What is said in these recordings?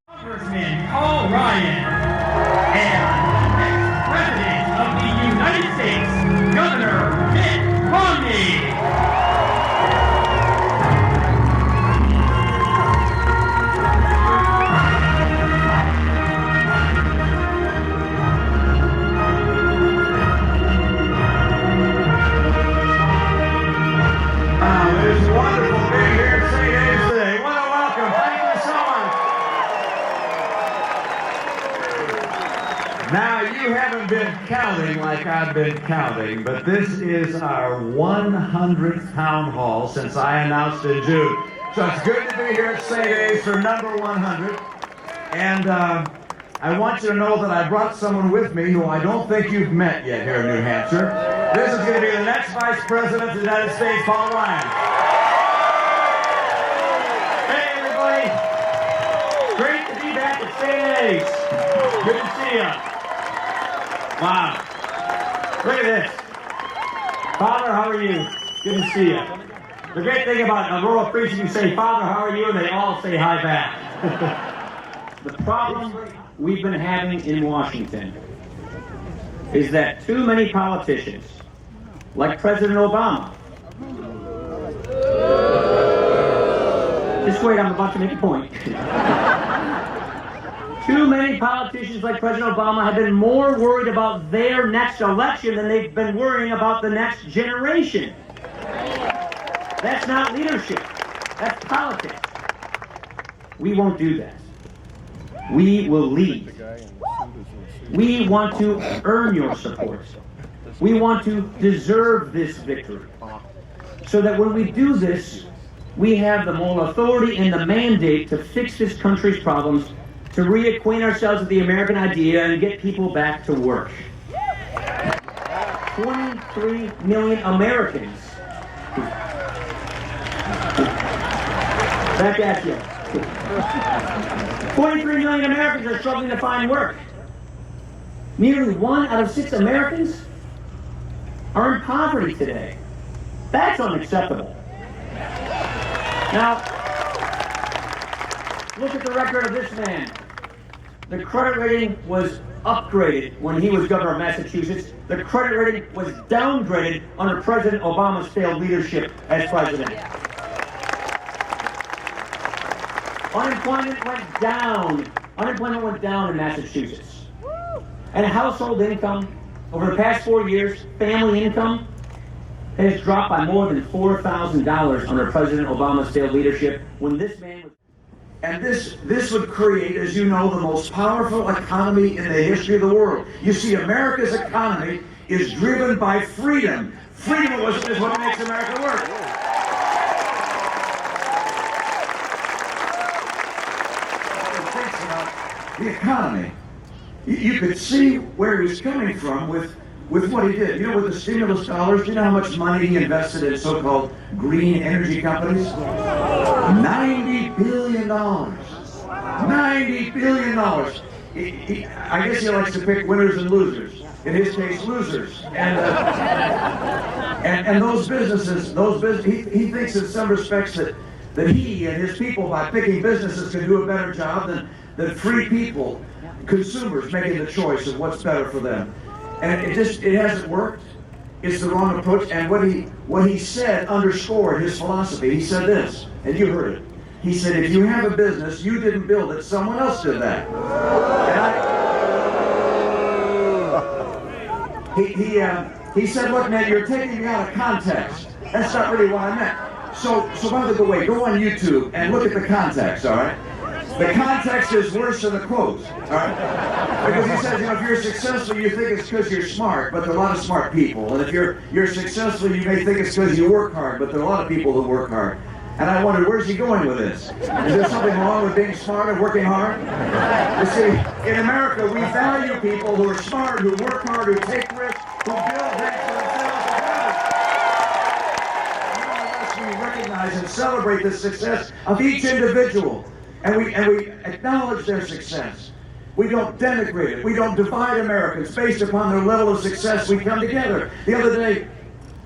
Congressman Paul Ryan and ex-president of the United States, Governor Mitt Romney. It's wonderful being here at St. A's today. What a welcome. Thank you so much. Now, you haven't been counting like I've been counting, but this is our 100th town hall since I announced in June. So it's good to be here at St. A's for number 100. And I want you to know that I brought someone with me who I don't think you've met yet here in New Hampshire. This is going to be the next Vice President of the United States, Paul Ryan. Hey, everybody. Great to be back at St. A's. Good to see you. Wow. Look at this. Father, how are you? Good to see you. The great thing about a rural preacher, you say, Father, how are you? And they all say hi back. The problem we've been having in Washington is that too many politicians, like President Obama, just wait, I'm about to make a point. Too many politicians like President Obama have been more worried about their next election than they've been worrying about the next generation. That's not leadership. That's politics. We won't do that. We will lead. We want to earn your support. We want to deserve this victory. So that when we do this, we have the moral authority and the mandate to fix this country's problems, to reacquaint ourselves with the American idea and get people back to work. 23 million Americans. Back at you. 23 million Americans are struggling to find work. Nearly 1 out of 6 Americans are in poverty today. That's unacceptable. Now, look at the record of this man. The credit rating was upgraded when he was governor of Massachusetts. The credit rating was downgraded under President Obama's failed leadership as president. Unemployment went down. Unemployment went down in Massachusetts. And household income, over the past 4 years, family income has dropped by more than $4,000 under President Obama's failed leadership when this man was... And this would create, as you know, the most powerful economy in the history of the world. You see, America's economy is driven by freedom. Freedom is what makes America work. The economy. You could see where he was coming from with what he did. You know, with the stimulus dollars, do you know how much money he invested in so-called green energy companies? $90 billion. $90 billion. I guess he likes to pick winners and losers. In his case, losers. And those businesses, he thinks in some respects that he and his people, by picking businesses, can do a better job than free people, consumers, making the choice of what's better for them. And it hasn't worked. It's the wrong approach. And what he said underscored his philosophy. He said this, and you heard it. He said, if you have a business, you didn't build it, someone else did that. And he said, look, man, you're taking me out of context. That's not really what I meant. So by the way, go on YouTube and look at the context, all right? The context is worse than the quote, all right? Because he says, you know, if you're successful, you think it's because you're smart, but there are a lot of smart people. And if you're successful, you may think it's because you work hard, but there are a lot of people who work hard. And I wondered, where's he going with this? Is there something wrong with being smart and working hard? You see, in America, we value people who are smart, who work hard, who take risks, who build things for themselves and others. We recognize and celebrate the success of each individual, and we acknowledge their success. We don't denigrate it. We don't divide Americans based upon their level of success. We come together. The other day,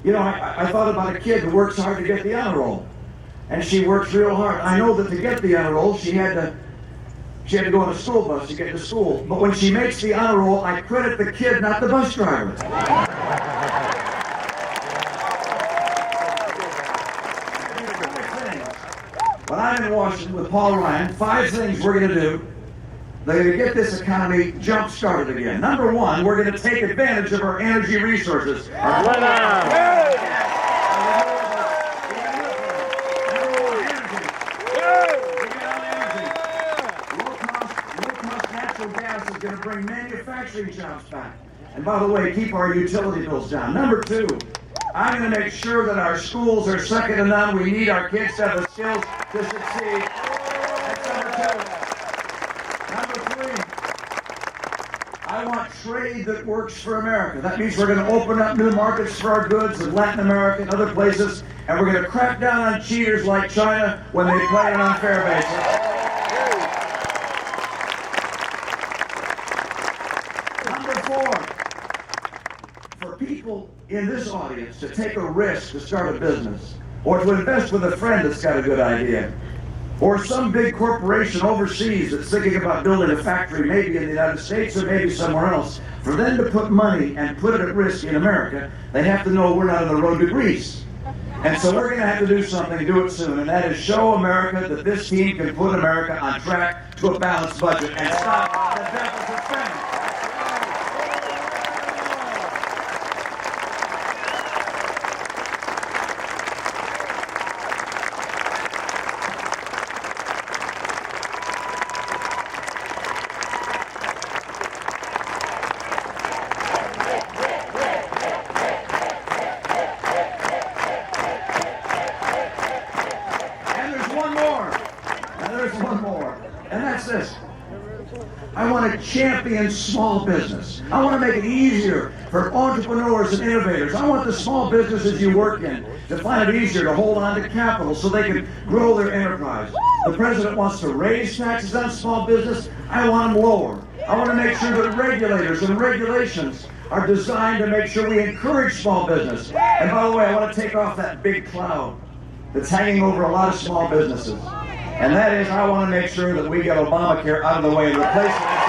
you know, I thought about a kid who works hard to get the honor roll. And she works real hard. I know that to get the honor roll, she had to go on a school bus to get to school. But when she makes the honor roll, I credit the kid, not the bus driver. When I'm in Washington with Paul Ryan, 5 things we're going to do. They're going to get this economy jump-started again. Number 1, we're going to take advantage of our energy resources. Gas is going to bring manufacturing jobs back. And by the way, keep our utility bills down. Number 2, I'm going to make sure that our schools are second to none. We need our kids to have the skills to succeed. That's number 2. Number 3, I want trade that works for America. That means we're going to open up new markets for our goods in Latin America and other places, and we're going to crack down on cheaters like China when they play an unfair basis. For people in this audience to take a risk to start a business, or to invest with a friend that's got a good idea, or some big corporation overseas that's thinking about building a factory, maybe in the United States or maybe somewhere else, for them to put money and put it at risk in America, they have to know we're not on the road to Greece. And so we're going to have to do something, do it soon, and that is show America that this team can put America on track to a balanced budget and stop the deficit spending. There's one more, and that's this. I want to champion small business. I want to make it easier for entrepreneurs and innovators. I want the small businesses you work in to find it easier to hold on to capital so they can grow their enterprise. The president wants to raise taxes on small business. I want them lower. I want to make sure that regulators and regulations are designed to make sure we encourage small business. And by the way, I want to take off that big cloud that's hanging over a lot of small businesses. And that is, I want to make sure that we get Obamacare out of the way and replace it